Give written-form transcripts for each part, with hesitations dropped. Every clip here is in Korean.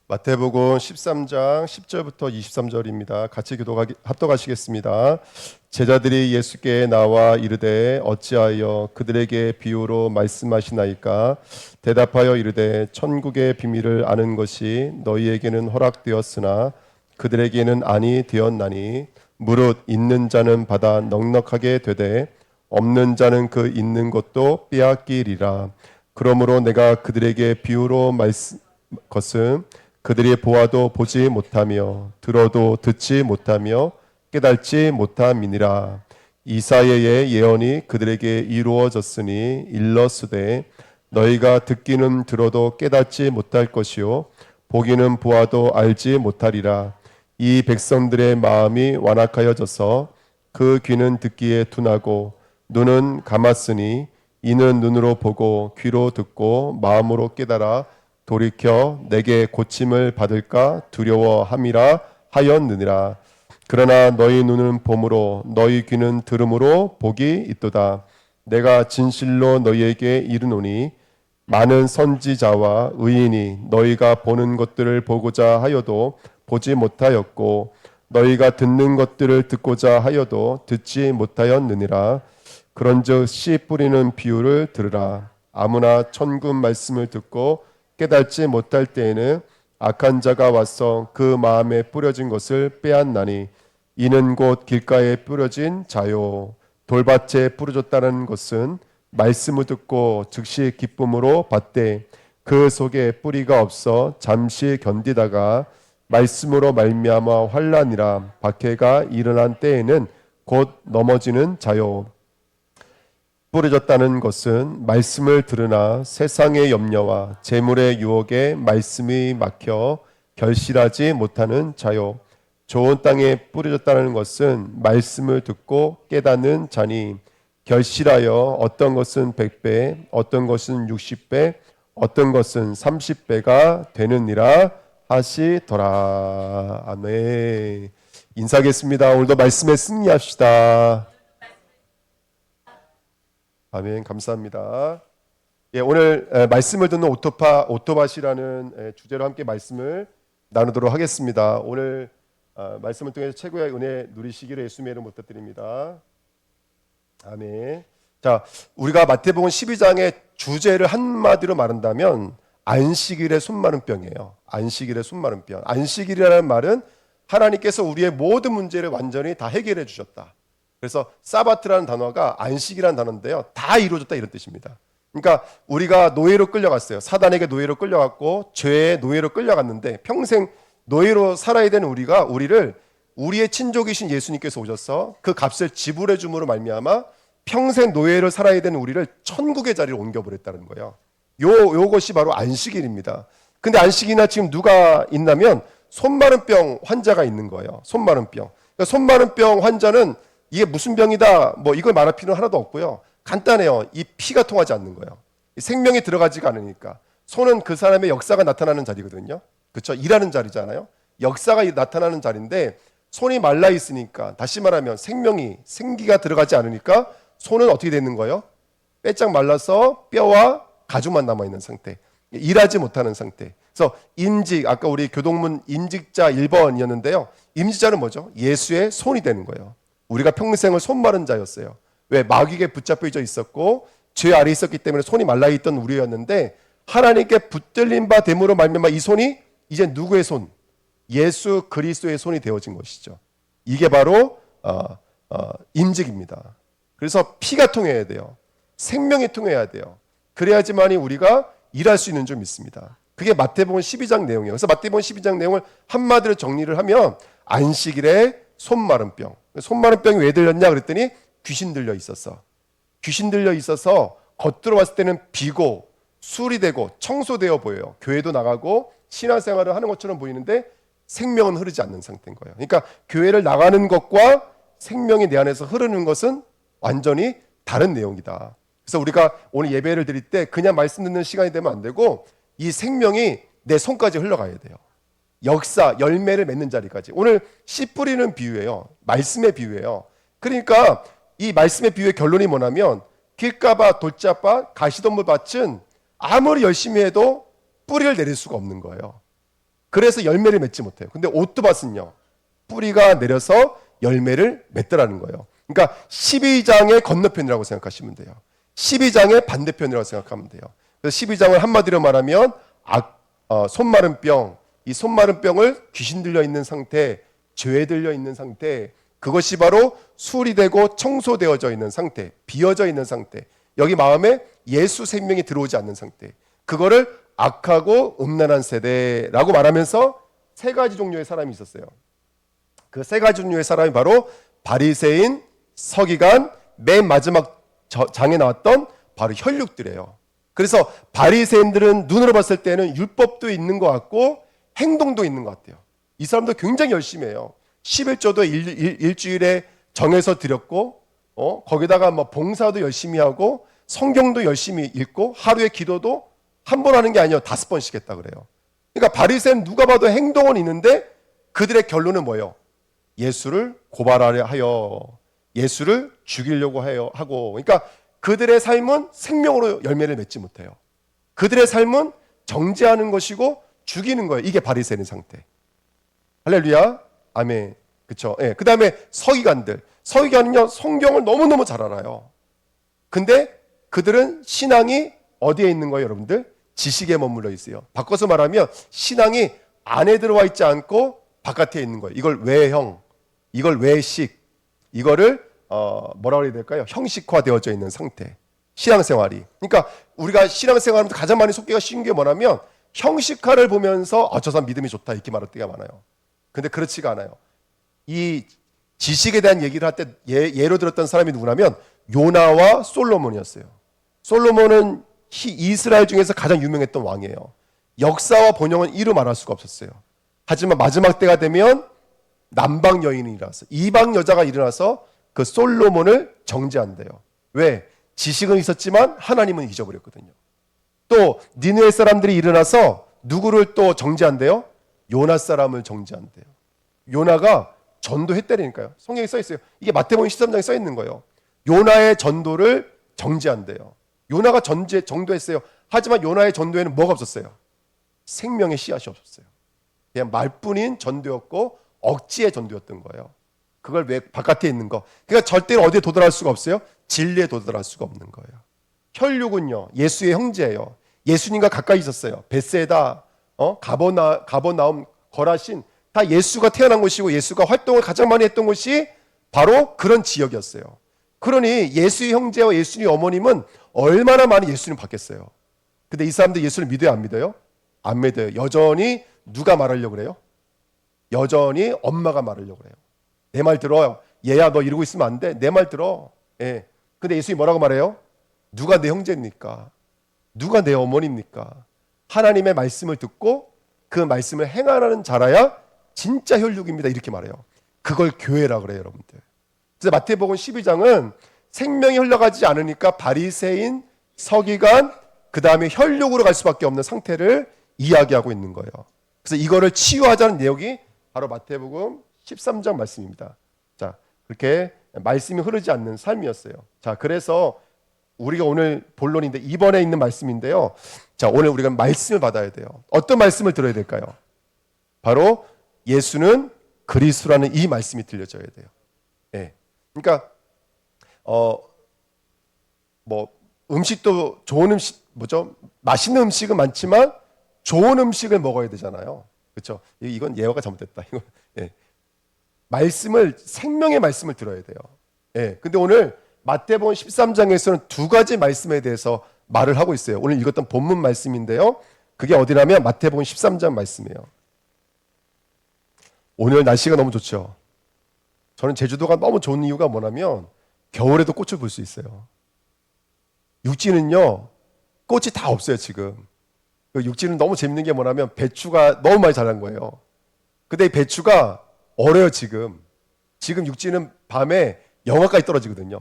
마태복음 13장 10절부터 23절입니다. 같이 합독하시겠습니다. 제자들이 예수께 나와 이르되 어찌하여 그들에게 비유로 말씀하시나이까? 대답하여 이르되 천국의 비밀을 아는 것이 너희에게는 허락되었으나 그들에게는 아니 되었나니 무릇 있는 자는 받아 넉넉하게 되되 없는 자는 그 있는 것도 빼앗기리라. 그러므로 내가 그들에게 비유로 말씀 것은 그들이 보아도 보지 못하며 들어도 듣지 못하며 깨닫지 못함이니라. 이사야의 예언이 그들에게 이루어졌으니 일러스되 너희가 듣기는 들어도 깨닫지 못할 것이요 보기는 보아도 알지 못하리라. 이 백성들의 마음이 완악하여져서 그 귀는 듣기에 둔하고 눈은 감았으니 이는 눈으로 보고 귀로 듣고 마음으로 깨달아 돌이켜 내게 고침을 받을까 두려워함이라 하였느니라. 그러나 너희 눈은 봄으로 너희 귀는 들음으로 복이 있도다. 내가 진실로 너희에게 이르노니 많은 선지자와 의인이 너희가 보는 것들을 보고자 하여도 보지 못하였고 너희가 듣는 것들을 듣고자 하여도 듣지 못하였느니라. 그런즉 씨 뿌리는 비유를 들으라. 아무나 천군 말씀을 듣고 깨닫지 못할 때에는 악한 자가 와서 그 마음에 뿌려진 것을 빼앗나니 이는 곧 길가에 뿌려진 자요 돌밭에 뿌려졌다는 것은 말씀을 듣고 즉시 기쁨으로 받되 그 속에 뿌리가 없어 잠시 견디다가 말씀으로 말미암아 환난이라 박해가 일어난 때에는 곧 넘어지는 자요. 뿌려졌다는 것은 말씀을 들으나 세상의 염려와 재물의 유혹에 말씀이 막혀 결실하지 못하는 자요. 좋은 땅에 뿌려졌다는 것은 말씀을 듣고 깨닫는 자니 결실하여 어떤 것은 100배, 어떤 것은 60배, 어떤 것은 30배가 되느니라 하시더라. 아멘. 인사하겠습니다. 오늘도 말씀에 승리합시다. 아멘. 감사합니다. 예, 오늘 말씀을 듣는 오토밭이라는 주제로 함께 말씀을 나누도록 하겠습니다. 오늘 말씀을 통해서 최고의 은혜 누리시기를 예수님의 이름으로 부탁드립니다. 아멘. 자, 우리가 마태복음 12장의 주제를 한마디로 말한다면 안식일의 손마른병이에요. 안식일의 손마른병. 안식일이라는 말은 하나님께서 우리의 모든 문제를 완전히 다 해결해 주셨다. 그래서 사바트라는 단어가 안식이라는 단어인데요. 다 이루어졌다 이런 뜻입니다. 그러니까 우리가 노예로 끌려갔어요. 사단에게 노예로 끌려갔고 죄의 노예로 끌려갔는데 평생 노예로 살아야 되는 우리를 우리의 친족이신 예수님께서 오셔서 그 값을 지불해 줌으로 말미암아 평생 노예로 살아야 되는 우리를 천국의 자리로 옮겨버렸다는 거예요. 요것이 바로 안식일입니다. 근데 안식일이나 지금 누가 있냐면 손마른병 환자가 있는 거예요. 손마른병. 그러니까 손마른병 환자는 이게 무슨 병이다 뭐 이걸 말할 필요는 하나도 없고요. 간단해요. 이 피가 통하지 않는 거예요. 생명이 들어가지가 않으니까. 손은 그 사람의 역사가 나타나는 자리거든요. 그렇죠? 일하는 자리잖아요. 역사가 나타나는 자리인데 손이 말라 있으니까 다시 말하면 생기가 들어가지 않으니까 손은 어떻게 되는 거예요? 빼짝 말라서 뼈와 가죽만 남아있는 상태. 일하지 못하는 상태. 그래서 임직, 아까 우리 교동문 임직자 1번이었는데요. 임직자는 뭐죠? 예수의 손이 되는 거예요. 우리가 평생을 손마른 자였어요. 왜? 마귀에게 붙잡혀져 있었고 죄 아래 있었기 때문에 손이 말라있던 우리였는데 하나님께 붙들린 바 됨으로 말미암아 이 손이 이제 누구의 손? 예수 그리스도의 손이 되어진 것이죠. 이게 바로 임직입니다. 그래서 피가 통해야 돼요. 생명이 통해야 돼요. 그래야지만이 우리가 일할 수 있는 줄 믿습니다. 그게 마태복음 12장 내용이에요. 그래서 마태복음 12장 내용을 한마디로 정리를 하면 안식일의 손마른병. 손마른병이 왜 들렸냐 그랬더니 귀신 들려 있었어. 귀신 들려 있어서 겉으로 봤을 때는 비고 술이 되고 청소되어 보여요. 교회도 나가고 신앙생활을 하는 것처럼 보이는데 생명은 흐르지 않는 상태인 거예요. 그러니까 교회를 나가는 것과 생명이 내 안에서 흐르는 것은 완전히 다른 내용이다. 그래서 우리가 오늘 예배를 드릴 때 그냥 말씀 듣는 시간이 되면 안 되고 이 생명이 내 손까지 흘러가야 돼요. 역사, 열매를 맺는 자리까지. 오늘 씨 뿌리는 비유예요. 말씀의 비유예요. 그러니까 이 말씀의 비유의 결론이 뭐냐면 길가밭, 돌짝밭, 가시덤불 밭은 아무리 열심히 해도 뿌리를 내릴 수가 없는 거예요. 그래서 열매를 맺지 못해요. 근데 오토밭은요, 뿌리가 내려서 열매를 맺더라는 거예요. 그러니까 12장의 건너편이라고 생각하시면 돼요. 12장의 반대편이라고 생각하면 돼요. 그래서 12장을 한마디로 말하면 손마른 병, 이 손마른 병을 귀신 들려 있는 상태, 죄에 들려 있는 상태, 그것이 바로 술이 되고 청소되어져 있는 상태, 비어져 있는 상태, 여기 마음에 예수 생명이 들어오지 않는 상태, 그거를 악하고 음란한 세대라고 말하면서 세 가지 종류의 사람이 있었어요. 그 세 가지 종류의 사람이 바로 바리새인, 서기관, 맨 마지막 장에 나왔던 바로 혈육들이에요. 그래서 바리새인들은 눈으로 봤을 때는 율법도 있는 것 같고 행동도 있는 것 같아요. 이 사람도 굉장히 열심히 해요. 11조도 일주일에 정해서 드렸고, 거기다가 뭐 봉사도 열심히 하고 성경도 열심히 읽고 하루에 기도도 한 번 하는 게 아니에요. 5번씩 했다 그래요. 그러니까 바리새인 누가 봐도 행동은 있는데 그들의 결론은 뭐예요? 예수를 고발하려 하여 예수를 죽이려고 하고, 그러니까 그들의 삶은 생명으로 열매를 맺지 못해요. 그들의 삶은 정죄하는 것이고 죽이는 거예요. 이게 바리새인 상태. 할렐루야, 아멘. 그렇죠? 예. 그 다음에 서기관은요 성경을 너무너무 잘 알아요. 근데 그들은 신앙이 어디에 있는 거예요, 여러분들? 지식에 머물러 있어요. 바꿔서 말하면 신앙이 안에 들어와 있지 않고 바깥에 있는 거예요. 이걸 외형, 이걸 외식, 이거를 뭐라고 해야 될까요? 형식화되어져 있는 상태. 신앙생활이. 그러니까 우리가 신앙생활하면서 가장 많이 속기가 쉬운 게 뭐냐면 형식화를 보면서 저 사람 믿음이 좋다 이렇게 말할 때가 많아요. 근데 그렇지가 않아요. 이 지식에 대한 얘기를 할 때 예로 들었던 사람이 누구냐면 요나와 솔로몬이었어요. 솔로몬은 이스라엘 중에서 가장 유명했던 왕이에요. 역사와 번영은 이루 말할 수가 없었어요. 하지만 마지막 때가 되면 남방 여인이 일어나서 이방 여자가 일어나서 그 솔로몬을 정죄한대요. 왜? 지식은 있었지만 하나님은 잊어버렸거든요. 또 니느웨 사람들이 일어나서 누구를 또 정죄한대요? 요나 사람을 정죄한대요. 요나가 전도했다니까요. 성경에 써 있어요. 이게 마태복음 13장에 써 있는 거예요. 요나의 전도를 정죄한대요. 요나가 전도했어요. 하지만 요나의 전도에는 뭐가 없었어요? 생명의 씨앗이 없었어요. 그냥 말뿐인 전도였고 억지의 전도였던 거예요. 그걸 왜 바깥에 있는 거. 그러니까 절대로 어디에 도달할 수가 없어요. 진리에 도달할 수가 없는 거예요. 혈육은요 예수의 형제예요. 예수님과 가까이 있었어요. 벳세다, 가버나움, 거라신 다 예수가 태어난 곳이고 예수가 활동을 가장 많이 했던 곳이 바로 그런 지역이었어요. 그러니 예수의 형제와 예수님의 어머님은 얼마나 많이 예수님을 받겠어요. 근데 이 사람들 예수를 믿어요, 안 믿어요? 안 믿어요. 여전히 누가 말하려고 그래요? 여전히 엄마가 말하려고 그래요. 내 말 들어. 얘야 너 이러고 있으면 안 돼. 내 말 들어. 예. 근데 예수님이 뭐라고 말해요? 누가 내 형제입니까? 누가 내 어머니입니까? 하나님의 말씀을 듣고 그 말씀을 행하라는 자라야 진짜 혈육입니다. 이렇게 말해요. 그걸 교회라 그래요, 여러분들. 그래서 마태복음 12장은 생명이 흘러가지 않으니까 바리새인, 서기관, 그 다음에 혈육으로 갈 수밖에 없는 상태를 이야기하고 있는 거예요. 그래서 이거를 치유하자는 내용이 바로 마태복음 13장 말씀입니다. 자, 그렇게 말씀이 흐르지 않는 삶이었어요. 자, 그래서 우리가 오늘 본론인데 이번에 있는 말씀인데요. 자, 오늘 우리가 말씀을 받아야 돼요. 어떤 말씀을 들어야 될까요? 바로 예수는 그리스도라는 이 말씀이 들려져야 돼요. 예. 그러니까 음식도 좋은 음식 맛있는 음식은 많지만 좋은 음식을 먹어야 되잖아요. 그렇죠? 이건 예화가 잘못됐다. 이건 예. 말씀을 생명의 말씀을 들어야 돼요. 예. 근데 오늘 마태복음 13장에서는 두 가지 말씀에 대해서 말을 하고 있어요. 오늘 읽었던 본문 말씀인데요. 그게 어디냐면 마태복음 13장 말씀이에요. 오늘 날씨가 너무 좋죠. 저는 제주도가 너무 좋은 이유가 뭐냐면 겨울에도 꽃을 볼 수 있어요. 육지는요 꽃이 다 없어요 지금. 육지는 너무 재밌는 게 뭐냐면 배추가 너무 많이 자란 거예요. 근데 이 배추가 얼어요 지금. 지금 육지는 밤에 영하까지 떨어지거든요.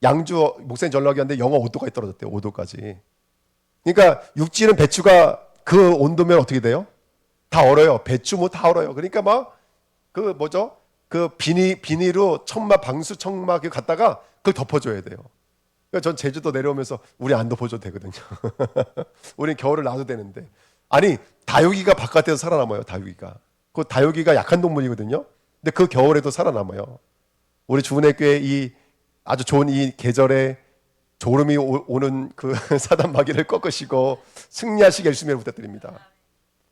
양주 목사님 전락이 왔는데 영하 5도까지 떨어졌대요. 5도까지. 그러니까 육지는 배추가 그 온도면 어떻게 돼요? 다 얼어요. 배추 뭐 다 얼어요. 그러니까 막 그 비닐로 천막 방수 천막 갖다가 그걸 덮어줘야 돼요. 그러니까 전 제주도 내려오면서 우리 안 덮어줘도 되거든요. 우리는 겨울을 놔도 되는데 아니 다육이가 바깥에서 살아남아요. 다육이가. 그 다육이가 약한 동물이거든요. 근데 그 겨울에도 살아남아요. 우리 주은혜 교회 이 아주 좋은 이 계절에 졸음이 오는 그 사단 마귀를 꺾으시고 승리하시길 열심히 부탁드립니다.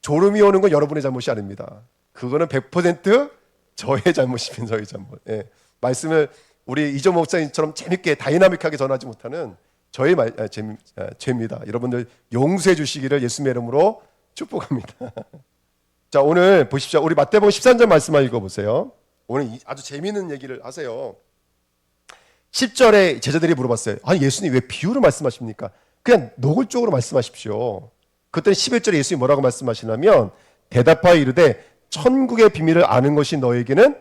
졸음이 오는 건 여러분의 잘못이 아닙니다. 그거는 100% 저의 잘못이면 저의 잘못. 예. 말씀을 우리 이조 목사님처럼 재밌게 다이나믹하게 전하지 못하는 저의 죄입니다. 여러분들 용서해 주시기를 예수님의 이름으로 축복합니다. 자, 오늘 보십시오. 우리 마태복음 13절 말씀만 읽어보세요. 오늘 아주 재미있는 얘기를 하세요. 10절에 제자들이 물어봤어요. 아니 예수님 왜 비유로 말씀하십니까? 그냥 노골적으로 말씀하십시오. 그때 11절에 예수님이 뭐라고 말씀하시냐면 대답하여 이르되 천국의 비밀을 아는 것이 너에게는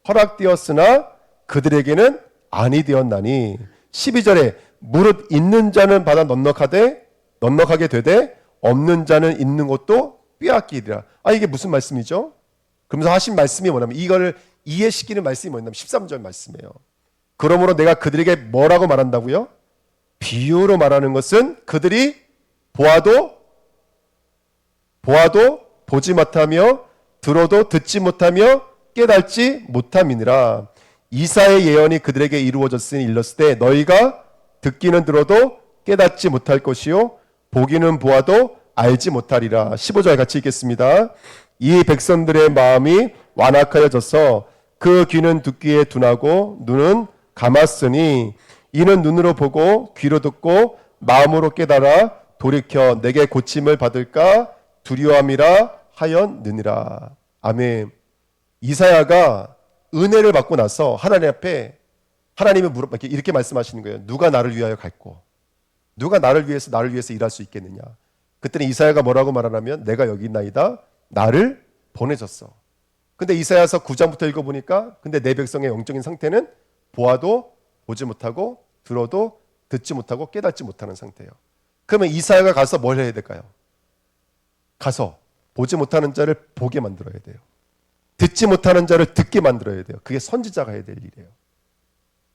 허락되었으나 그들에게는 아니 되었나니. 12절에 무릇 있는 자는 받아 넉넉하게 되되 없는 자는 있는 것도 빼앗기리라. 아 이게 무슨 말씀이죠? 그러면서 하신 말씀이 뭐냐면 이거를 이해시키는 말씀이 뭐냐면 13절 말씀이에요. 그러므로 내가 그들에게 뭐라고 말한다고요? 비유로 말하는 것은 그들이 보아도 보지 못하며 들어도 듣지 못하며 깨닫지 못함이니라. 이사의 예언이 그들에게 이루어졌으니 일렀을 때 너희가 듣기는 들어도 깨닫지 못할 것이요 보기는 보아도 알지 못하리라. 15절 같이 읽겠습니다. 이 백성들의 마음이 완악하여져서 그 귀는 듣기에 둔하고 눈은 감았으니 이는 눈으로 보고 귀로 듣고 마음으로 깨달아 돌이켜 내게 고침을 받을까 두려움이라 하였느니라. 아멘. 이사야가 은혜를 받고 나서 하나님 앞에 하나님이 이렇게 말씀하시는 거예요. 누가 나를 위하여 갈고 누가 나를 위해서 일할 수 있겠느냐. 그때는 이사야가 뭐라고 말하냐면 내가 여기 있나이다 나를 보내줬어. 근데 이사야서 9장부터 읽어보니까 근데 내 백성의 영적인 상태는 보아도 보지 못하고 들어도 듣지 못하고 깨닫지 못하는 상태예요. 그러면 이사야가 가서 뭘 해야 될까요? 가서 보지 못하는 자를 보게 만들어야 돼요. 듣지 못하는 자를 듣게 만들어야 돼요. 그게 선지자가 해야 될 일이에요.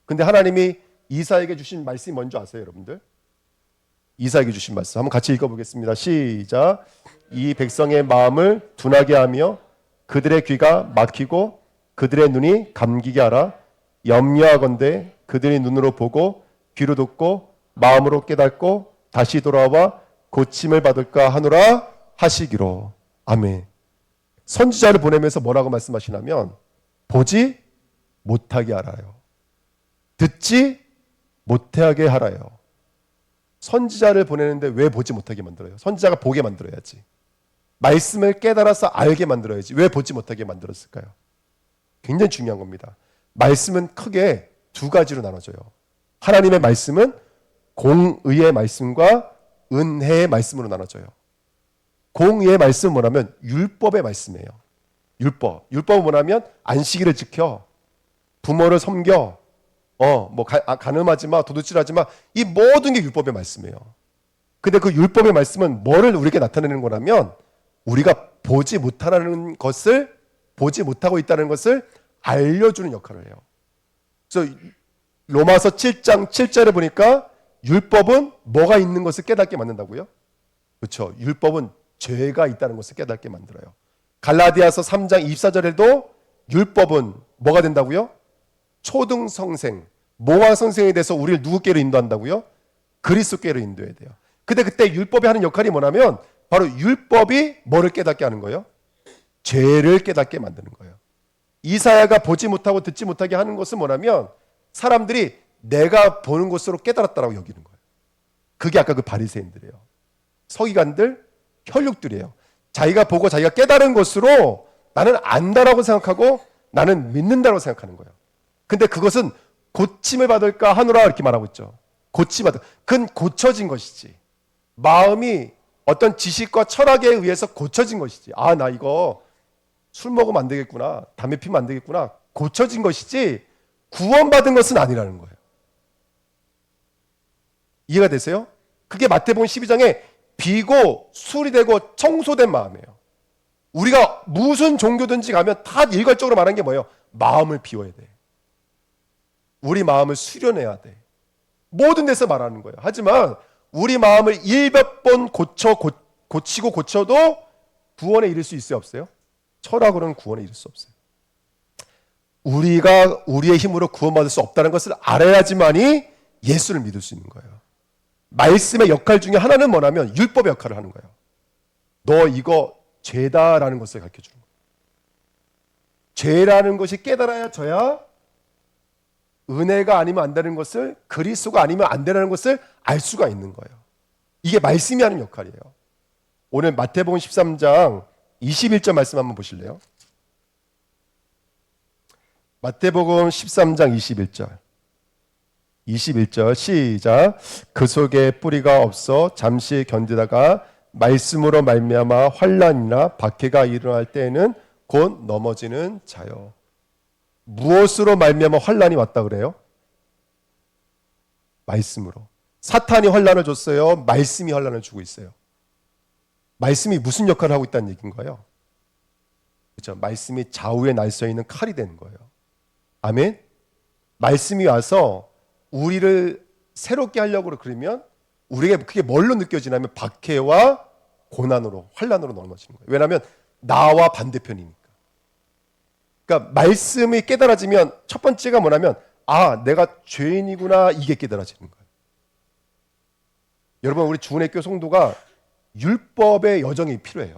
근데 하나님이 이사야에게 주신 말씀이 뭔지 아세요, 여러분들? 이사야에게 주신 말씀 한번 같이 읽어보겠습니다. 시작. 이 백성의 마음을 둔하게 하며 그들의 귀가 막히고 그들의 눈이 감기게 하라. 염려하건대 그들이 눈으로 보고 귀로 듣고 마음으로 깨닫고 다시 돌아와 고침을 받을까 하노라 하시기로. 아멘. 선지자를 보내면서 뭐라고 말씀하시냐면 보지 못하게 하라요. 듣지 못하게 하라요. 선지자를 보내는데 왜 보지 못하게 만들어요? 선지자가 보게 만들어야지. 말씀을 깨달아서 알게 만들어야지. 왜 보지 못하게 만들었을까요? 굉장히 중요한 겁니다. 말씀은 크게 두 가지로 나눠져요. 하나님의 말씀은 공의의 말씀과 은혜의 말씀으로 나눠져요. 공의의 말씀은 뭐냐면 율법의 말씀이에요. 율법은 뭐냐면 안식일을 지켜, 부모를 섬겨, 간음하지 마, 도둑질하지 마. 이 모든 게 율법의 말씀이에요. 근데 그 율법의 말씀은 뭐를 우리에게 나타내는 거냐면 우리가 보지 못하고 있다는 것을 알려주는 역할을 해요. 그래서 로마서 7장 7절에 보니까 율법은 뭐가 있는 것을 깨닫게 만든다고요? 그렇죠. 율법은 죄가 있다는 것을 깨닫게 만들어요. 갈라디아서 3장 24절에도 율법은 뭐가 된다고요? 초등성생, 모화성생에 대해서 우리를 누구께로 인도한다고요? 그리스도께로 인도해야 돼요. 근데 그때 율법이 하는 역할이 뭐냐면 바로 율법이 뭐를 깨닫게 하는 거예요? 죄를 깨닫게 만드는 거예요. 이사야가 보지 못하고 듣지 못하게 하는 것은 뭐냐면 사람들이 내가 보는 것으로 깨달았다라고 여기는 거예요. 그게 아까 그 바리새인들이에요. 서기관들, 혈육들이에요. 자기가 보고 자기가 깨달은 것으로 나는 안다라고 생각하고 나는 믿는다라고 생각하는 거예요. 근데 그것은 고침을 받을까 하노라 이렇게 말하고 있죠. 고침받을. 그건 고쳐진 것이지. 마음이 어떤 지식과 철학에 의해서 고쳐진 것이지. 아, 나 이거 술 먹으면 안 되겠구나. 담배 피면 안 되겠구나. 고쳐진 것이지 구원받은 것은 아니라는 거예요. 이해가 되세요? 그게 마태복음 12장에 비고 술이 되고 청소된 마음이에요. 우리가 무슨 종교든지 가면 다 일괄적으로 말하는 게 뭐예요? 마음을 비워야 돼. 우리 마음을 수련해야 돼. 모든 데서 말하는 거예요. 하지만 우리 마음을 일몇 번 고쳐 고치고 고쳐도 구원에 이를 수 있어요, 없어요? 철학으로는 구원에 이를 수 없어요. 우리가 우리의 힘으로 구원받을 수 없다는 것을 알아야지만이 예수를 믿을 수 있는 거예요. 말씀의 역할 중에 하나는 뭐냐면 율법의 역할을 하는 거예요. 너 이거 죄다라는 것을 가르쳐주는 거예요. 죄라는 것이 깨달아져야 은혜가 아니면 안 되는 것을, 그리스도가 아니면 안 되는 것을 알 수가 있는 거예요. 이게 말씀이 하는 역할이에요. 오늘 마태복음 13장 21절 말씀 한번 보실래요? 마태복음 13장 21절 시작. 그 속에 뿌리가 없어 잠시 견디다가 말씀으로 말미암아 환난이나 박해가 일어날 때에는 곧 넘어지는 자요. 무엇으로 말미암아 환난이 왔다 그래요? 말씀으로. 사탄이 환난을 줬어요? 말씀이 환난을 주고 있어요? 말씀이 무슨 역할을 하고 있다는 얘기인가요? 그렇죠. 말씀이 좌우에 날서 있는 칼이 되는 거예요. 아멘. 말씀이 와서 우리를 새롭게 하려고 그러면 우리에게 그게 뭘로 느껴지냐면 박해와 고난으로, 환난으로 넘어지는 거예요. 왜냐하면 나와 반대편이니까. 그러니까 말씀이 깨달아지면 첫 번째가 뭐냐면 아, 내가 죄인이구나, 이게 깨달아지는 거예요. 여러분, 우리 주은혜교 성도가 율법의 여정이 필요해요.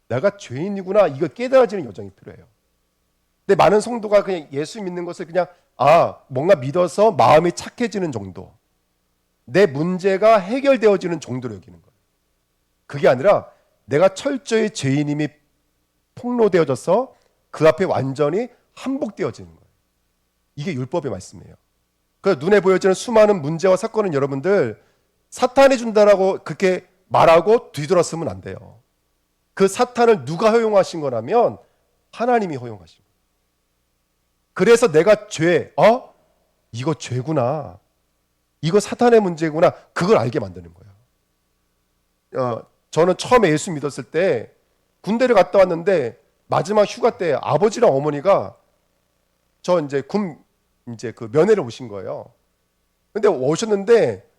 내가 죄인이구나, 이거 깨달아지는 여정이 필요해요. 근데 많은 성도가 그냥 예수 믿는 것을 그냥 뭔가 믿어서 마음이 착해지는 정도, 내 문제가 해결되어지는 정도로 여기는 거예요. 그게 아니라 내가 철저히 죄인임이 폭로되어져서 그 앞에 완전히 한복되어지는 거예요. 이게 율법의 말씀이에요. 그래서 눈에 보여지는 수많은 문제와 사건은 여러분들 사탄이 준다라고 그렇게 말하고 뒤돌아서면 안 돼요. 그 사탄을 누가 허용하신 거라면 하나님이 허용하신 거예요. 그래서 내가 이거 죄구나, 이거 사탄의 문제구나, 그걸 알게 만드는 거예요. 저는 처음에 예수 믿었을 때 군대를 갔다 왔는데 마지막 휴가 때 아버지랑 어머니가 저 이제 그 면회를 오신 거예요. 근데 오셨는데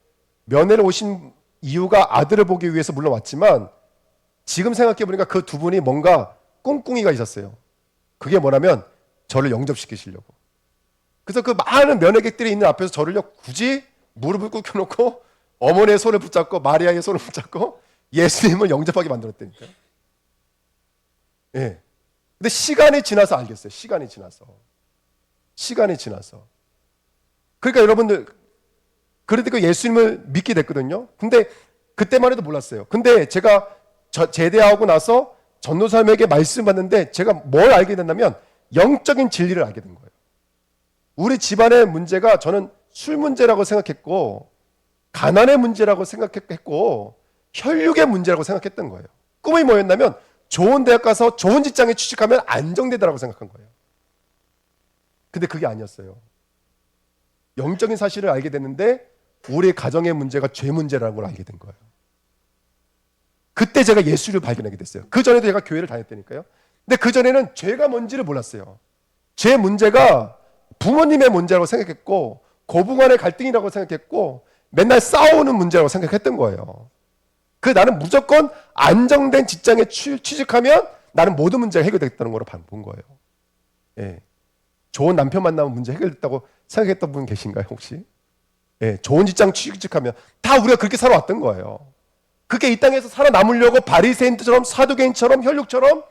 면회를 오신 이유가 아들을 보기 위해서 물론 왔지만 지금 생각해 보니까 그 두 분이 뭔가 꿍꿍이가 있었어요. 그게 뭐냐면 저를 영접시키시려고. 그래서 그 많은 면회객들이 있는 앞에서 저를요 굳이 무릎을 꿇겨놓고 어머니의 손을 붙잡고 마리아의 손을 붙잡고 예수님을 영접하게 만들었다니까요. 예. 근데 시간이 지나서 알겠어요. 시간이 지나서. 그러니까 여러분들 그래도 그 예수님을 믿게 됐거든요. 근데 그때만 해도 몰랐어요. 근데 제가 제대하고 나서 전도사님에게 말씀 받는데 제가 뭘 알게 됐냐면 영적인 진리를 알게 된 거예요. 우리 집안의 문제가 저는 술 문제라고 생각했고 가난의 문제라고 생각했고 혈육의 문제라고 생각했던 거예요. 꿈이 뭐였냐면 좋은 대학 가서 좋은 직장에 취직하면 안정되더라고 생각한 거예요. 근데 그게 아니었어요. 영적인 사실을 알게 됐는데 우리 가정의 문제가 죄 문제라는 걸 알게 된 거예요. 그때 제가 예수를 발견하게 됐어요. 그 전에도 제가 교회를 다녔다니까요. 근데 그 전에는 죄가 뭔지를 몰랐어요. 죄 문제가 부모님의 문제라고 생각했고 고부간의 갈등이라고 생각했고 맨날 싸우는 문제라고 생각했던 거예요. 나는 무조건 안정된 직장에 취직하면 나는 모든 문제가 해결됐다는 걸 본 거예요. 예. 좋은 남편 만나면 문제 해결됐다고 생각했던 분 계신가요 혹시? 예. 좋은 직장 취직하면 다 우리가 그렇게 살아왔던 거예요. 그게 이 땅에서 살아남으려고 바리새인처럼 사두개인처럼 혈육처럼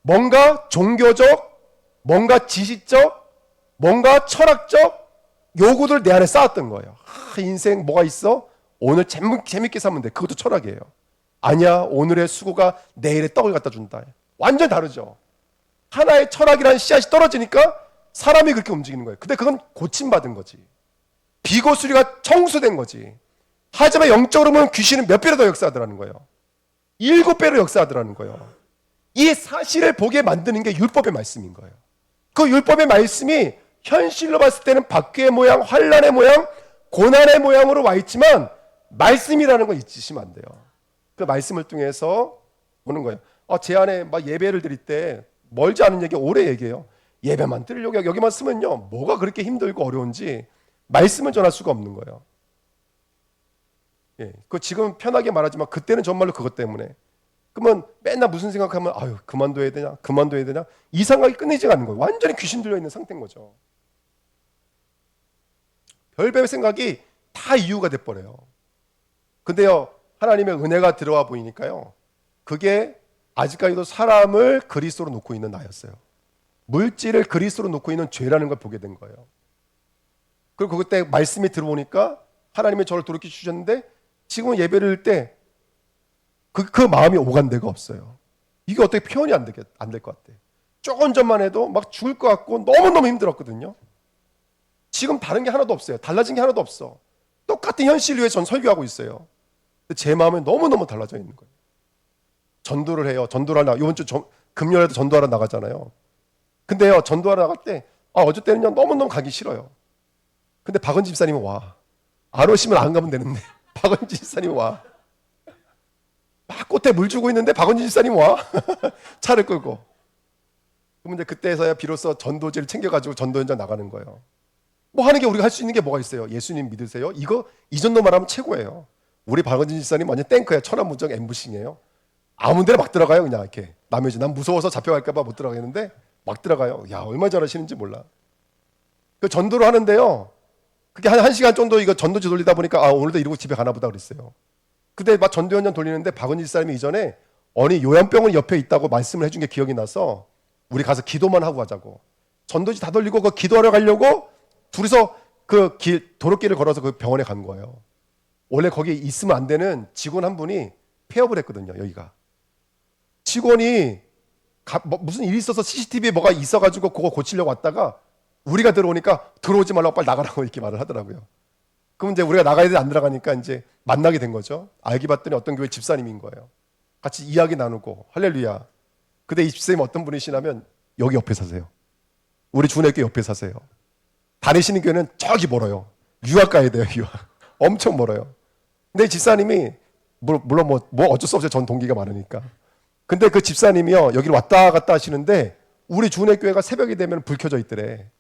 뭔가 종교적, 뭔가 지식적, 뭔가 철학적 요구들 내 안에 쌓았던 거예요. 인생 뭐가 있어? 오늘 재밌게 살면 돼. 그것도 철학이에요. 아니야, 오늘의 수고가 내일의 떡을 갖다 준다. 완전 다르죠. 하나의 철학이라는 씨앗이 떨어지니까 사람이 그렇게 움직이는 거예요. 근데 그건 고침받은 거지. 비고수리가 청소된 거지. 하지만 영적으로 보면 귀신은 몇 배로 더 역사하더라는 거예요. 7배로 역사하더라는 거예요. 이 사실을 보게 만드는 게 율법의 말씀인 거예요. 그 율법의 말씀이 현실로 봤을 때는 박해의 모양, 환난의 모양, 고난의 모양으로 와 있지만 말씀이라는 걸 잊으시면 안 돼요. 그 말씀을 통해서 오는 거예요. 제 안에 막 예배를 드릴 때 멀지 않은 얘기 오래 얘기해요. 예배만 드리려고 여기만 쓰면요 뭐가 그렇게 힘들고 어려운지 말씀을 전할 수가 없는 거예요. 예, 그 지금 편하게 말하지만 그때는 정말로 그것 때문에. 그러면 맨날 무슨 생각하면 아유 그만둬야 되냐, 그만둬야 되냐 이 생각이 끊이지 않는 거예요. 완전히 귀신 들려 있는 상태인 거죠. 별별 생각이 다 이유가 돼버려요. 근데요 하나님의 은혜가 들어와 보이니까요 그게 아직까지도 사람을 그리스도로 놓고 있는 나였어요. 물질을 그리스도로 놓고 있는 죄라는 걸 보게 된 거예요. 그리고 그때 말씀이 들어오니까 하나님이 저를 돌이켜 주셨는데 지금 예배를 때 그 마음이 오간 데가 없어요. 이게 어떻게 표현이 안 될 것 같아. 조금 전만 해도 막 죽을 것 같고 너무너무 힘들었거든요. 지금 다른 게 하나도 없어요. 달라진 게 하나도 없어. 똑같은 현실 위에 전 설교하고 있어요. 근데 제 마음은 너무너무 달라져 있는 거예요. 전도를 해요. 전도를 하나 이번 주 금요일에도 전도하러 나가잖아요. 근데요 전도하러 나갈 때 어제 때는요 너무너무 가기 싫어요. 근데 박은지 집사님이 와. 안 오시면 안 가면 되는데 박은지 집사님이 와. 막 꽃에 물 주고 있는데 박은지 집사님 와. 차를 끌고. 그러면 이제 그때서야 비로소 전도지를 챙겨가지고 전도 현장 나가는 거예요. 뭐 하는 게 우리가 할 수 있는 게 뭐가 있어요? 예수님 믿으세요? 이 정도 말하면 최고예요. 우리 박은지 집사님 완전 탱크야. 천하무적 엠부싱이에요. 아무 데나 막 들어가요. 그냥 이렇게. 남의 난 무서워서 잡혀갈까봐 못 들어가겠는데 막 들어가요. 야 얼마나 잘하시는지 몰라. 그 전도를 하는데요. 그게 한 시간 정도 이거 전도지 돌리다 보니까 오늘도 이러고 집에 가나 보다 그랬어요. 근데 막 전도 현장 돌리는데 박은지 사람이 이전에 어느 요양병원 옆에 있다고 말씀을 해준 게 기억이 나서 우리 가서 기도만 하고 가자고. 전도지 다 돌리고 그 기도하러 가려고 둘이서 그 도로길을 걸어서 그 병원에 간 거예요. 원래 거기 있으면 안 되는 직원 한 분이 폐업을 했거든요. 여기가. 직원이 무슨 일이 있어서 CCTV에 뭐가 있어가지고 그거 고치려고 왔다가 우리가 들어오니까 들어오지 말라고 빨리 나가라고 이렇게 말을 하더라고요. 그럼 이제 우리가 나가야 돼 안 들어가니까 이제 만나게 된 거죠. 알기 봤더니 어떤 교회 집사님인 거예요. 같이 이야기 나누고 할렐루야. 근데 이 집사님 어떤 분이시냐면 여기 옆에 사세요. 우리 주내교 옆에 사세요. 다니시는 교회는 저기 멀어요. 유학 가야 돼요. 유학. 엄청 멀어요. 근데 집사님이 물론 뭐 어쩔 수 없어요. 전 동기가 많으니까. 근데 그 집사님이요 여기를 왔다 갔다 하시는데 우리 주내교회가 새벽이 되면 불 켜져 있더래.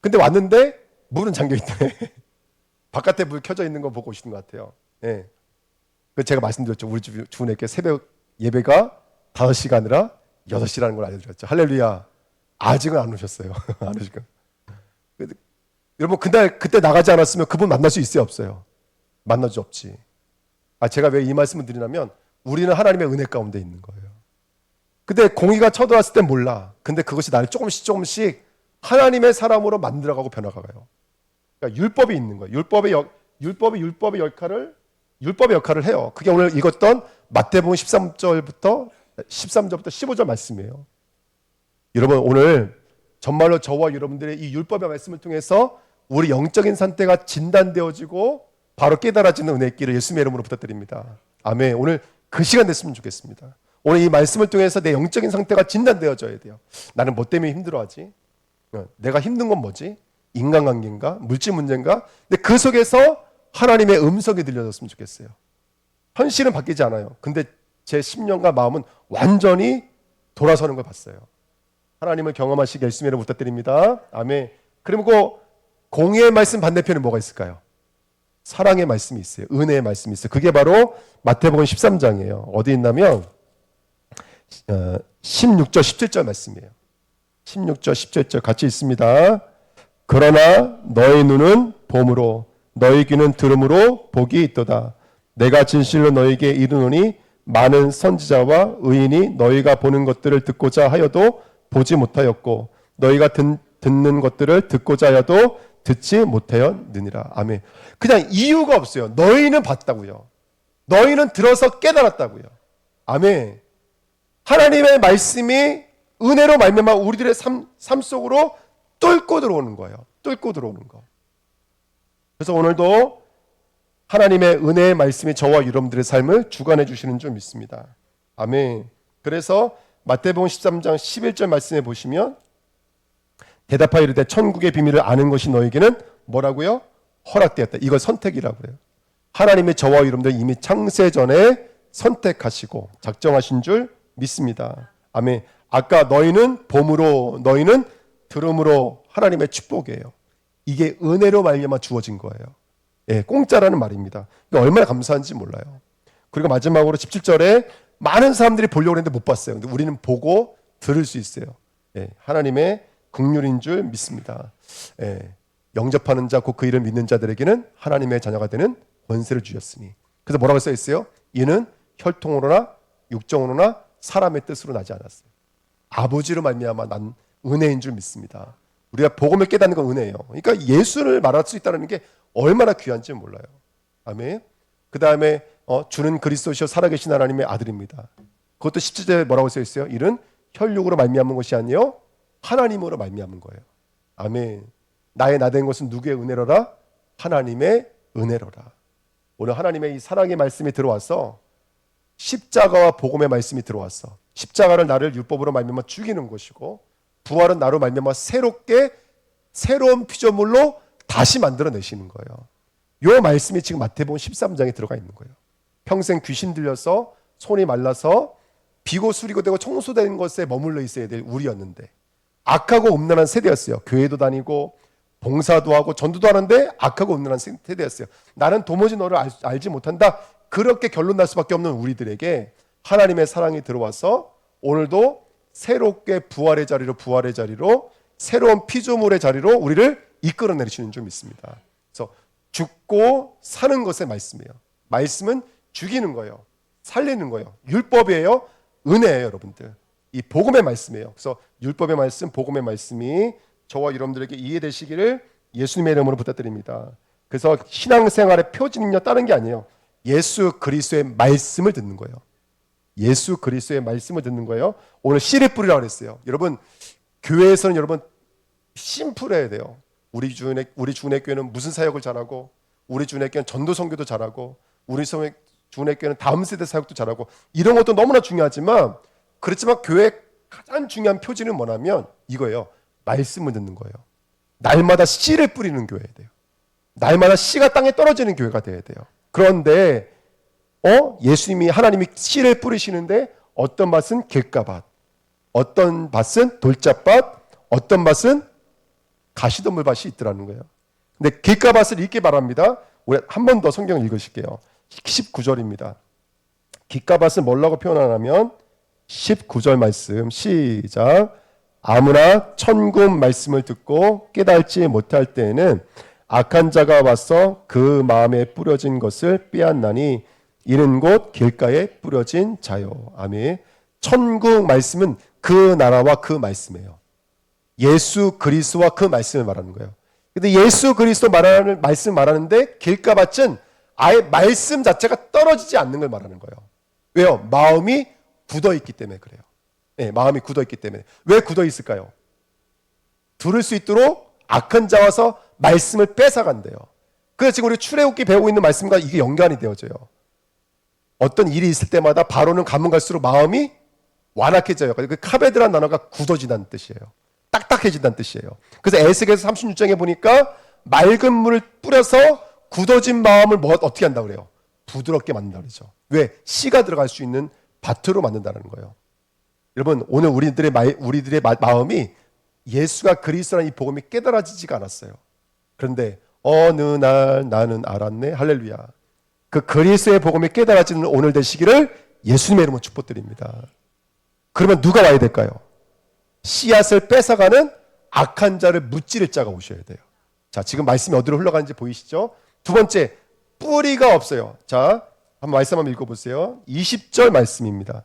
근데 왔는데 문은 잠겨 있더래. 바깥에 불 켜져 있는 거 보고 오시는 것 같아요. 예. 그 제가 말씀드렸죠. 우리 주내교회 새벽 예배가 5시가 아니라 6시라는 걸 알려드렸죠. 할렐루야. 아직은 안 오셨어요. 안 오시고. 여러분 그때 나가지 않았으면 그분 만날 수 있어요, 없어요? 만날 수 없지. 제가 왜 이 말씀을 드리냐면 우리는 하나님의 은혜 가운데 있는 거예요. 근데 공의가 쳐들어왔을 땐 몰라. 근데 그것이 나를 조금씩 하나님의 사람으로 만들어가고 변화가요. 그러니까 율법이 있는 거예요. 율법의 역할을 해요. 그게 오늘 읽었던 마태복음 13절부터 15절 말씀이에요. 여러분 오늘 정말로 저와 여러분들의 이 율법의 말씀을 통해서 우리 영적인 상태가 진단되어지고 바로 깨달아지는 은혜의 길을 예수님의 이름으로 부탁드립니다. 아멘. 오늘 그 시간 됐으면 좋겠습니다. 오늘 이 말씀을 통해서 내 영적인 상태가 진단되어져야 돼요. 나는 뭐 때문에 힘들어하지? 내가 힘든 건 뭐지? 인간관계인가? 물질 문제인가? 근데 그 속에서 하나님의 음성이 들려졌으면 좋겠어요. 현실은 바뀌지 않아요. 근데 제 심령과 마음은 완전히 돌아서는 걸 봤어요. 하나님을 경험하시게 예수님의 이름으로 부탁드립니다. 아멘. 그리고 공의의 말씀 반대편에 뭐가 있을까요? 사랑의 말씀이 있어요. 은혜의 말씀이 있어요. 그게 바로 마태복음 13장이에요. 어디 있냐면 16절 17절 말씀이에요. 16절 17절 같이 있습니다. 그러나 너희 눈은 봄으로 너희 귀는 들음으로 복이 있도다. 내가 진실로 너희에게 이르노니 많은 선지자와 의인이 너희가 보는 것들을 듣고자 하여도 보지 못하였고 너희가 듣는 것들을 듣고자 하여도 듣지 못하였느니라. 아멘. 그냥 이유가 없어요. 너희는 봤다고요. 너희는 들어서 깨달았다고요. 아멘. 하나님의 말씀이 은혜로 말미암아 우리들의 삶 속으로 뚫고 들어오는 거예요. 뚫고 들어오는 거. 그래서 오늘도 하나님의 은혜의 말씀이 저와 여러분들의 삶을 주관해 주시는 줄 믿습니다. 아멘. 그래서 마태복음 13장 11절 말씀에 보시면 대답하여 이르되 천국의 비밀을 아는 것이 너에게는 뭐라고요? 허락되었다. 이걸 선택이라고 해요. 하나님의 저와 여러분들 이미 창세 전에 선택하시고 작정하신 줄 믿습니다. 아멘. 아까 너희는 봄으로 너희는 들음으로 하나님의 축복이에요. 이게 은혜로 말미암아 주어진 거예요. 예, 공짜라는 말입니다. 그러니까 얼마나 감사한지 몰라요. 그리고 마지막으로 17절에 많은 사람들이 보려고 했는데 못 봤어요. 근데 우리는 보고 들을 수 있어요. 예, 하나님의 긍휼인 줄 믿습니다. 예, 영접하는 자, 곧 그 이름 믿는 자들에게는 하나님의 자녀가 되는 권세를 주셨으니. 그래서 뭐라고 써 있어요? 이는 혈통으로나 육정으로나 사람의 뜻으로 나지 않았어요. 아버지로 말미암아 난 은혜인 줄 믿습니다. 우리가 복음을 깨닫는 건 은혜예요. 그러니까 예수를 말할 수 있다는 게 얼마나 귀한지 몰라요. 아멘. 그 다음에 주는 그리스도시요 살아계신 하나님의 아들입니다. 그것도 17절에 뭐라고 써 있어요? 이는 혈육으로 말미암은 것이 아니요 하나님으로 말미암은 거예요. 아멘. 나의 나된 것은 누구의 은혜로라? 하나님의 은혜로라. 오늘 하나님의 이 사랑의 말씀이 들어와서 십자가와 복음의 말씀이 들어왔어. 십자가는 나를 율법으로 말미암아 죽이는 것이고 부활은 나로 말미암아 새로운 피조물로 다시 만들어내시는 거예요. 이 말씀이 지금 마태복음 13장에 들어가 있는 거예요. 평생 귀신 들려서 손이 말라서 비고 수리고 되고 청소된 것에 머물러 있어야 될 우리였는데 악하고 음란한 세대였어요. 교회도 다니고 봉사도 하고 전도도 하는데 악하고 음란한 세대였어요. 나는 도무지 너를 알지 못한다. 그렇게 결론 날 수밖에 없는 우리들에게 하나님의 사랑이 들어와서 오늘도 새롭게 부활의 자리로 새로운 피조물의 자리로 우리를 이끌어내시는 줄 믿습니다. 그래서 죽고 사는 것의 말씀이에요. 말씀은 죽이는 거예요. 살리는 거예요. 율법이에요. 은혜예요, 여러분들. 이 복음의 말씀이에요. 그래서 율법의 말씀, 복음의 말씀이 저와 여러분들에게 이해되시기를 예수님의 이름으로 부탁드립니다. 그래서 신앙생활의 표징은요 다른 게 아니에요. 예수 그리스도의 말씀을 듣는 거예요. 예수 그리스도의 말씀을 듣는 거예요. 오늘 씨를 뿌리라고 그랬어요. 여러분 교회에서는 여러분 심플해야 돼요. 우리 주은혜 교회는 무슨 사역을 잘하고 우리 주은혜 교회는 전도 선교도 잘하고 우리 주은혜 교회는 다음 세대 사역도 잘하고 이런 것도 너무나 중요하지만 그렇지만 교회의 가장 중요한 표지는 뭐냐면 이거예요. 말씀을 듣는 거예요. 날마다 씨를 뿌리는 교회가 돼요. 날마다 씨가 땅에 떨어지는 교회가 돼야 돼요. 그런데 예수님이 하나님이 씨를 뿌리시는데 어떤 밭은 길가밭, 어떤 밭은 돌짝밭, 어떤 밭은 가시덤불밭이 있더라는 거예요. 근데 길가밭을 읽기 바랍니다. 우리 한 번 더 성경을 읽으실게요. 19절입니다. 길가밭은 뭐라고 표현하냐면 19절 말씀 시작. 아무나 천국 말씀을 듣고 깨달지 못할 때에는 악한 자가 와서 그 마음에 뿌려진 것을 빼앗나니 이는 곧 길가에 뿌려진 자요. 아멘. 천국 말씀은 그 나라와 그 말씀이에요. 예수 그리스도와 그 말씀을 말하는 거예요. 근데 예수 그리스도 말하는 말씀 말하는데 길가밭은 아예 말씀 자체가 떨어지지 않는 걸 말하는 거예요. 왜요? 마음이 굳어 있기 때문에 그래요. 네, 마음이 굳어 있기 때문에. 왜 굳어 있을까요? 들을 수 있도록 악한 자 와서 말씀을 뺏어간대요. 그래서 지금 우리 출애굽기 배우고 있는 말씀과 이게 연관이 되어져요. 어떤 일이 있을 때마다 바로는 가면 갈수록 마음이 완악해져요. 그 카베드란 단어가 굳어진다는 뜻이에요. 딱딱해진다는 뜻이에요. 그래서 에스겔서 36장에 보니까 맑은 물을 뿌려서 굳어진 마음을 어떻게 한다고 그래요? 부드럽게 만든다고 그러죠. 왜? 씨가 들어갈 수 있는 밭으로 만든다는 거예요. 여러분 오늘 우리들의 마음이 예수가 그리스도라는 이 복음이 깨달아지지가 않았어요. 그런데 어느 날 나는 알았네. 할렐루야. 그 그리스도의 복음이 깨달아지는 오늘 되시기를 예수님의 이름으로 축복드립니다. 그러면 누가 와야 될까요? 씨앗을 뺏어가는 악한 자를 무찌를 자가 오셔야 돼요. 자, 지금 말씀이 어디로 흘러가는지 보이시죠? 두 번째, 뿌리가 없어요. 자, 한번 말씀 한번 읽어보세요. 20절 말씀입니다.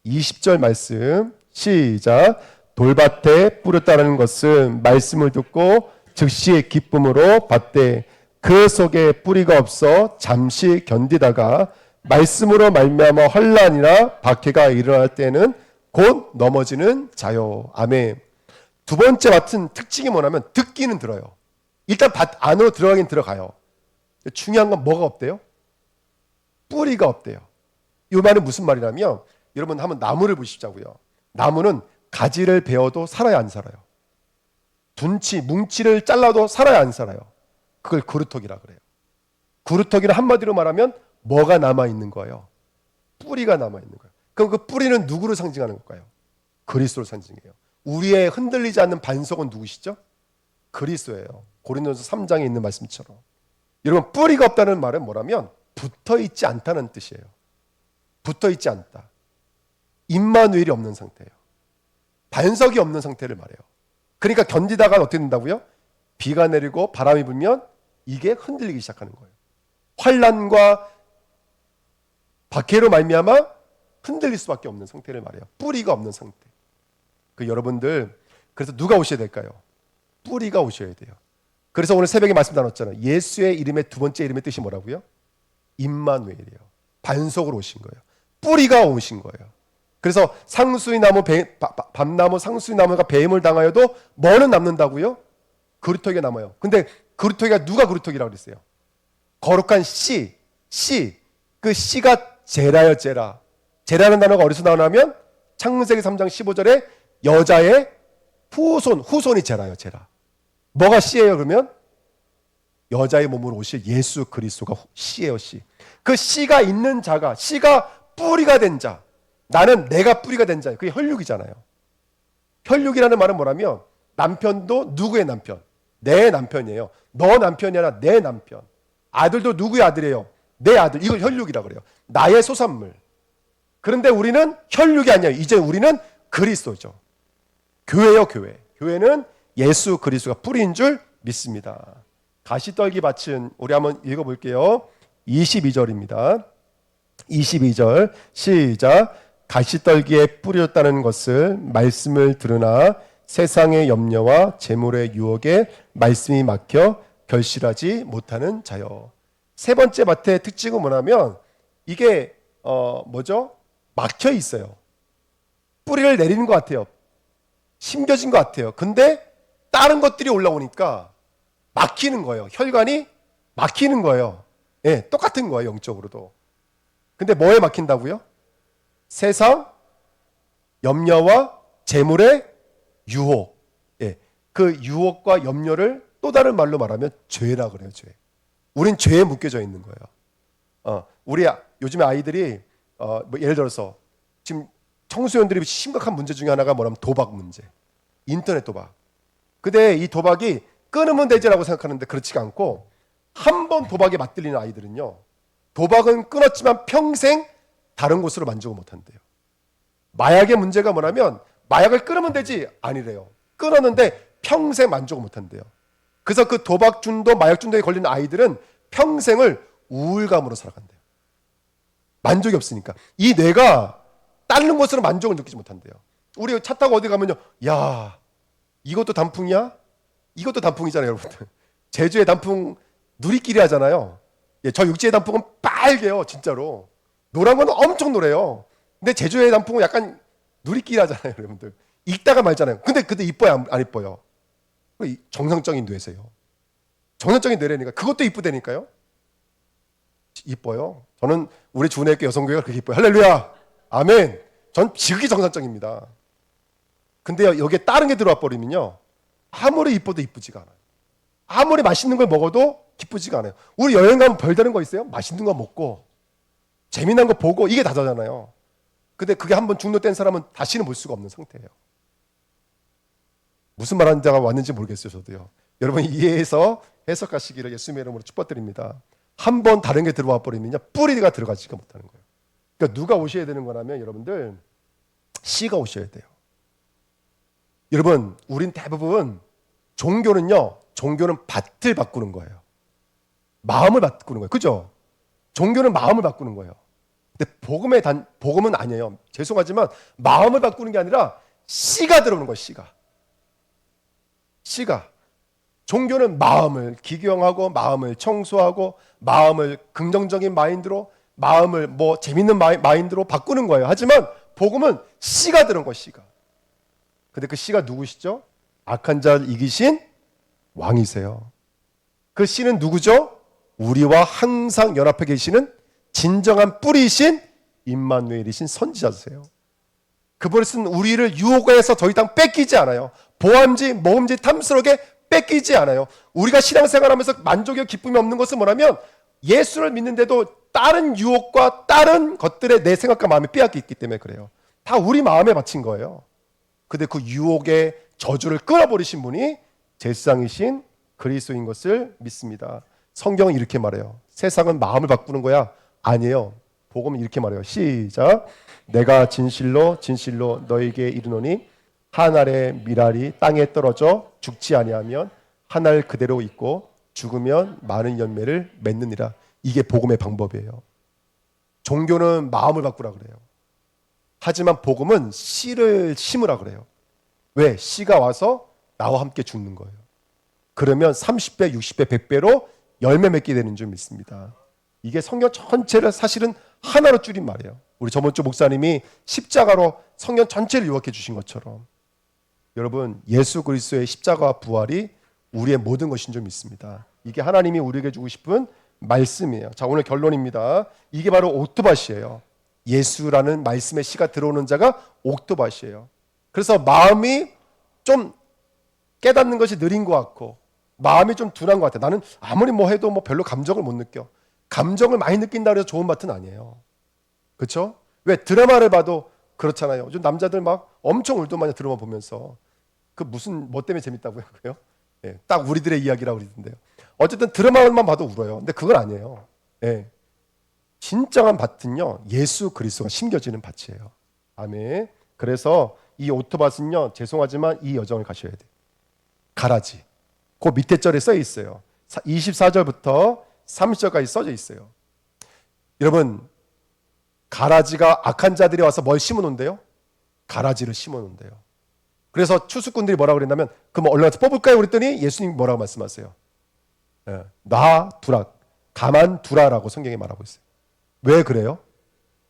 20절 말씀 시작. 돌밭에 뿌렸다는 것은 말씀을 듣고 즉시 기쁨으로 받되 그 속에 뿌리가 없어 잠시 견디다가 말씀으로 말미암아 환난이나 박해가 일어날 때는 곧 넘어지는 자요. 아멘. 두 번째 밭은 특징이 뭐냐면 듣기는 들어요. 일단 밭 안으로 들어가긴 들어가요. 중요한 건 뭐가 없대요? 뿌리가 없대요. 이 말은 무슨 말이냐면 여러분 한번 나무를 보시자고요. 나무는 가지를 베어도 살아야 안 살아요. 뭉치를 잘라도 살아야 안 살아요. 그걸 그루터기라 그래요. 그루터기는 한마디로 말하면 뭐가 남아있는 거예요? 뿌리가 남아있는 거예요. 그럼 그 뿌리는 누구를 상징하는 걸까요? 그리스도를 상징해요. 우리의 흔들리지 않는 반석은 누구시죠? 그리스도예요. 고린도전서 3장에 있는 말씀처럼. 여러분, 뿌리가 없다는 말은 뭐라면 붙어 있지 않다는 뜻이에요. 붙어 있지 않다. 임마누엘이 없는 상태예요. 반석이 없는 상태를 말해요. 그러니까 견디다가 어떻게 된다고요? 비가 내리고 바람이 불면 이게 흔들리기 시작하는 거예요. 환난과 박해로 말미암아 흔들릴 수밖에 없는 상태를 말해요. 뿌리가 없는 상태. 그 여러분들, 그래서 누가 오셔야 될까요? 뿌리가 오셔야 돼요. 그래서 오늘 새벽에 말씀 나눴잖아요. 예수의 이름의 두 번째 이름의 뜻이 뭐라고요? 임마누엘이에요. 반석으로 오신 거예요. 뿌리가 오신 거예요. 그래서 상수의 나무, 밤나무, 상수의 나무가 배임을 당하여도 뭐는 남는다고요? 그루터기가 남아요. 근데 그루터기가 누가 그루터기라고 그랬어요? 거룩한 씨. 그 씨가 제라요, 제라. 제라는 단어가 어디서 나오냐면 창세기 3장 15절에 여자의 후손이 제라요, 제라. 뭐가 씨예요, 그러면? 여자의 몸으로 오실 예수 그리스도가 씨예요, 씨. 그 씨가 있는 자가, 씨가 뿌리가 된 자. 나는 내가 뿌리가 된 자예요. 그게 혈육이잖아요. 혈육이라는 말은 뭐라면 남편도 누구의 남편? 내 남편이에요. 너 남편이 아니라 내 남편. 아들도 누구의 아들이에요? 내 아들. 이걸 혈육이라고 그래요. 나의 소산물. 그런데 우리는 혈육이 아니에요. 이제 우리는 그리스도죠. 교회요, 교회. 교회는 예수 그리스도가 뿌리인 줄 믿습니다. 가시떨기 밭은 우리 한번 읽어볼게요. 22절입니다. 22절 시작. 가시떨기에 뿌려졌다는 것을 말씀을 들으나 세상의 염려와 재물의 유혹에 말씀이 막혀 결실하지 못하는 자여. 세 번째 밭의 특징은 뭐냐면 이게 뭐죠? 막혀 있어요. 뿌리를 내리는 것 같아요. 심겨진 것 같아요. 근데 다른 것들이 올라오니까 막히는 거예요. 혈관이 막히는 거예요. 예, 똑같은 거예요. 영적으로도. 근데 뭐에 막힌다고요? 세상, 염려와 재물의 유혹. 예, 그 유혹과 염려를 또 다른 말로 말하면 죄라 그래요. 죄. 우린 죄에 묶여져 있는 거예요. 우리 요즘에 아이들이 뭐 예를 들어서 지금 청소년들이 심각한 문제 중에 하나가 뭐냐면 도박 문제. 인터넷 도박. 근데 이 도박이 끊으면 되지라고 생각하는데 그렇지가 않고 한 번 도박에 맞들리는 아이들은요. 도박은 끊었지만 평생 다른 곳으로 만족을 못한대요. 마약의 문제가 뭐냐면 마약을 끊으면 되지 아니래요. 끊었는데 평생 만족을 못한대요. 그래서 그 도박 중독, 마약 중독에 걸리는 아이들은 평생을 우울감으로 살아간대요. 만족이 없으니까. 이 뇌가 다른 곳으로 만족을 느끼지 못한대요. 우리 차 타고 어디 가면요. 야, 이것도 단풍이야? 이것도 단풍이잖아요, 여러분들. 제주의 단풍 누리끼리 하잖아요. 예, 저 육지의 단풍은 빨개요, 진짜로. 노란 건 엄청 노래요. 근데 제주의 단풍은 약간 누리끼리 하잖아요, 여러분들. 읽다가 말잖아요. 근데 이뻐요, 안 이뻐요? 정상적인 뇌세요. 정상적인 뇌라니까 그것도 이쁘다니까요. 이뻐요. 저는 우리 주은혜교 여성교회가 그렇게 이뻐요. 할렐루야, 아멘. 전 지극히 정상적입니다. 근데 여기에 다른 게 들어와 버리면요, 아무리 이뻐도 이쁘지가 않아요. 아무리 맛있는 걸 먹어도 기쁘지가 않아요. 우리 여행 가면 별다른 거 있어요? 맛있는 거 먹고 재미난 거 보고 이게 다잖아요. 근데 그게 한번 중독된 사람은 다시는 볼 수가 없는 상태예요. 무슨 말하는 자가 왔는지 모르겠어요, 저도요. 여러분 이해해서 해석하시기를 예수님의 이름으로 축복드립니다. 한번 다른 게 들어와 버리면요, 뿌리가 들어가지가 못하는 거예요. 그러니까 누가 오셔야 되는 거냐면 여러분들 씨가 오셔야 돼요. 여러분, 우린 대부분 종교는 밭을 바꾸는 거예요. 마음을 바꾸는 거예요. 그죠? 종교는 마음을 바꾸는 거예요. 근데 복음은 아니에요. 죄송하지만 마음을 바꾸는 게 아니라 씨가 들어오는 거예요. 씨가. 종교는 마음을 기경하고 마음을 청소하고 마음을 긍정적인 마인드로 마음을 뭐 재밌는 마인드로 바꾸는 거예요. 하지만 복음은 씨가 들어온 거예요. 씨가. 근데 그 씨가 누구시죠? 악한 자를 이기신 왕이세요. 그 씨는 누구죠? 우리와 항상 연합해 계시는 진정한 뿌리이신 임마누엘이신 선지자세요. 그분은 우리를 유혹해서 더 이상 뺏기지 않아요. 보암지, 모험지, 탐스럽게 뺏기지 않아요. 우리가 신앙생활하면서 만족이고 기쁨이 없는 것은 뭐냐면 예수를 믿는데도 다른 유혹과 다른 것들에 내 생각과 마음이 빼앗겨 있기 때문에 그래요. 다 우리 마음에 바친 거예요. 근데 그 유혹의 저주를 끊어버리신 분이 제사장이신 그리스도인 것을 믿습니다. 성경은 이렇게 말해요. 세상은 마음을 바꾸는 거야. 아니에요. 복음은 이렇게 말해요. 시작. 내가 진실로 진실로 너에게 이르노니 한 알의 밀알이 땅에 떨어져 죽지 아니하면 한 알 그대로 있고 죽으면 많은 열매를 맺느니라. 이게 복음의 방법이에요. 종교는 마음을 바꾸라 그래요. 하지만 복음은 씨를 심으라 그래요. 왜? 씨가 와서 나와 함께 죽는 거예요. 그러면 30배, 60배, 100배로 열매 맺게 되는 줄 믿습니다. 이게 성경 전체를 사실은 하나로 줄인 말이에요. 우리 저번 주 목사님이 십자가로 성경 전체를 요약해 주신 것처럼 여러분, 예수 그리스도의 십자가와 부활이 우리의 모든 것인 줄 믿습니다. 이게 하나님이 우리에게 주고 싶은 말씀이에요. 자, 오늘 결론입니다. 이게 바로 옥토밭이에요. 예수라는 말씀의 씨가 들어오는 자가 옥토밭이에요. 그래서 마음이 좀 깨닫는 것이 느린 것 같고 마음이 좀 둔한 것 같아요. 나는 아무리 뭐 해도 뭐 별로 감정을 못 느껴. 감정을 많이 느낀다고 해서 좋은 밭은 아니에요. 그렇죠? 왜? 드라마를 봐도 그렇잖아요. 요즘 남자들 막 엄청 울더만요. 드라마 보면서. 그 무슨 뭐 때문에 재밌다고요? 그래요? 예, 딱 우리들의 이야기라고 그러던데요. 어쨌든 드라마만 봐도 울어요. 근데 그건 아니에요. 예. 진정한 밭은요, 예수 그리스도가 심겨지는 밭이에요. 아멘. 그래서 이 오토밭은요, 죄송하지만 이 여정을 가셔야 돼요. 가라지. 그 밑에 절에 써 있어요. 24절부터 30절까지 써져 있어요. 여러분, 가라지가 악한 자들이 와서 뭘 심어 놓은대요? 가라지를 심어 놓은대요. 그래서 추수꾼들이 뭐라고 그랬냐면, 그럼 얼른 가서 뽑을까요? 그랬더니 예수님이 뭐라고 말씀하세요? 놔두라, 가만두라라고 성경에 말하고 있어요. 왜 그래요?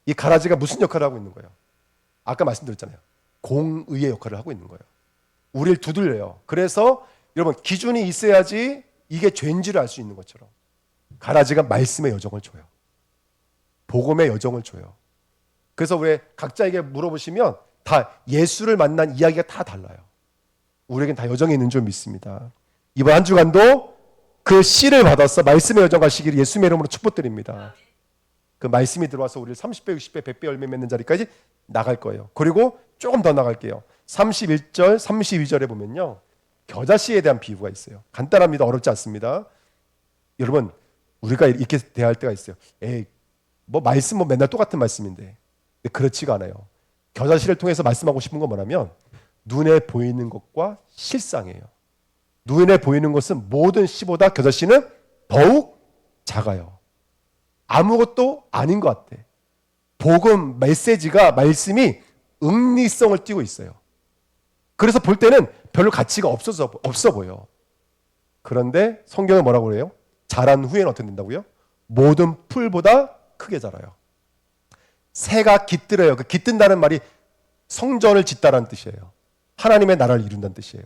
이 가라지가 무슨 역할을 하고 있는 거예요? 아까 말씀드렸잖아요. 공의의 역할을 하고 있는 거예요. 우리를 두들려요. 그래서 여러분, 기준이 있어야지 이게 죄인지를 알 수 있는 것처럼 가라지가 말씀의 여정을 줘요. 복음의 여정을 줘요. 그래서 왜 각자에게 물어보시면 다 예수를 만난 이야기가 다 달라요. 우리에겐 다 여정이 있는 줄 믿습니다. 이번 한 주간도 그 씨를 받아서 말씀의 여정 가시기를 예수님의 이름으로 축복드립니다. 그 말씀이 들어와서 우리를 30배, 60배, 100배 열매 맺는 자리까지 나갈 거예요. 그리고 조금 더 나갈게요. 31절, 32절에 보면요, 겨자씨에 대한 비유가 있어요. 간단합니다. 어렵지 않습니다. 여러분, 우리가 이렇게 대할 때가 있어요. 에이, 뭐 말씀 뭐 맨날 똑같은 말씀인데. 근데 그렇지가 않아요. 겨자씨를 통해서 말씀하고 싶은 건 뭐냐면 눈에 보이는 것과 실상이에요. 눈에 보이는 것은 모든 씨보다 겨자씨는 더욱 작아요. 아무것도 아닌 것 같아. 복음 메시지가, 말씀이 응리성을 띠고 있어요. 그래서 볼 때는 별로 가치가 없어 보여. 그런데 성경은 뭐라고 그래요? 자란 후에는 어떻게 된다고요? 모든 풀보다 크게 자라요. 새가 깃들어요. 그 깃든다는 말이 성전을 짓다라는 뜻이에요. 하나님의 나라를 이룬다는 뜻이에요.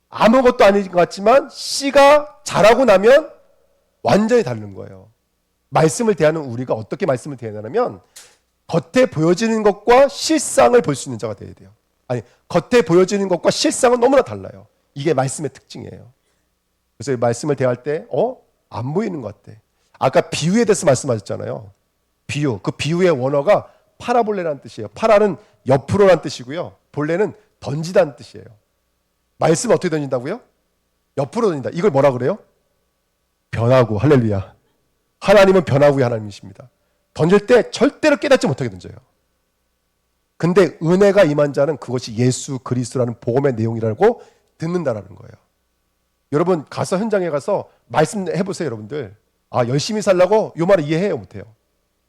아무것도 아닌 것 같지만 씨가 자라고 나면 완전히 다른 거예요. 말씀을 대하는 우리가 어떻게 말씀을 대하냐면 겉에 보여지는 것과 실상을 볼 수 있는 자가 되어야 돼요. 아니, 겉에 보여지는 것과 실상은 너무나 달라요. 이게 말씀의 특징이에요. 그래서 이 말씀을 대할 때 안 보이는 것 같아. 아까 비유에 대해서 말씀하셨잖아요. 비유. 그 비유의 원어가 파라볼레라는 뜻이에요. 파라는 옆으로라는 뜻이고요. 볼레는 던지다는 뜻이에요. 말씀 어떻게 던진다고요? 옆으로 던진다. 이걸 뭐라 그래요? 변하고. 할렐루야. 하나님은 변화구의 하나님이십니다. 던질 때 절대로 깨닫지 못하게 던져요. 근데 은혜가 임한 자는 그것이 예수 그리스도라는 복음의 내용이라고 듣는다라는 거예요. 여러분 가서 현장에 가서 말씀해 보세요. 여러분들, 열심히 살라고 이 말을 이해해요? 못해요?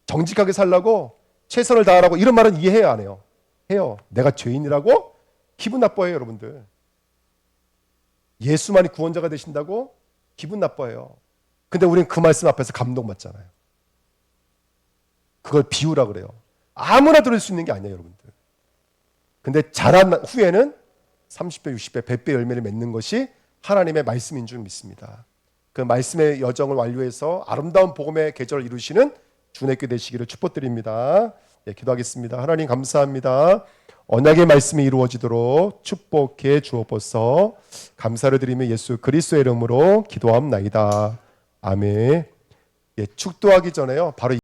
정직하게 살라고 최선을 다하라고 이런 말은 이해해요? 안 해요? 해요. 내가 죄인이라고? 기분 나빠해요. 여러분들, 예수만이 구원자가 되신다고 기분 나빠해요. 근데 우리는 그 말씀 앞에서 감동받잖아요. 그걸 비유라 그래요. 아무나 들을 수 있는 게 아니에요, 여러분들. 근데 자란 후에는 30배, 60배, 100배 열매를 맺는 것이 하나님의 말씀인 줄 믿습니다. 그 말씀의 여정을 완료해서 아름다운 복음의 계절을 이루시는 주내교 되시기를 축복드립니다. 기도하겠습니다. 하나님 감사합니다. 언약의 말씀이 이루어지도록 축복해 주옵소서. 감사를 드리며 예수 그리스도의 이름으로 기도합나이다. 아멘. 축도하기 전에요, 바로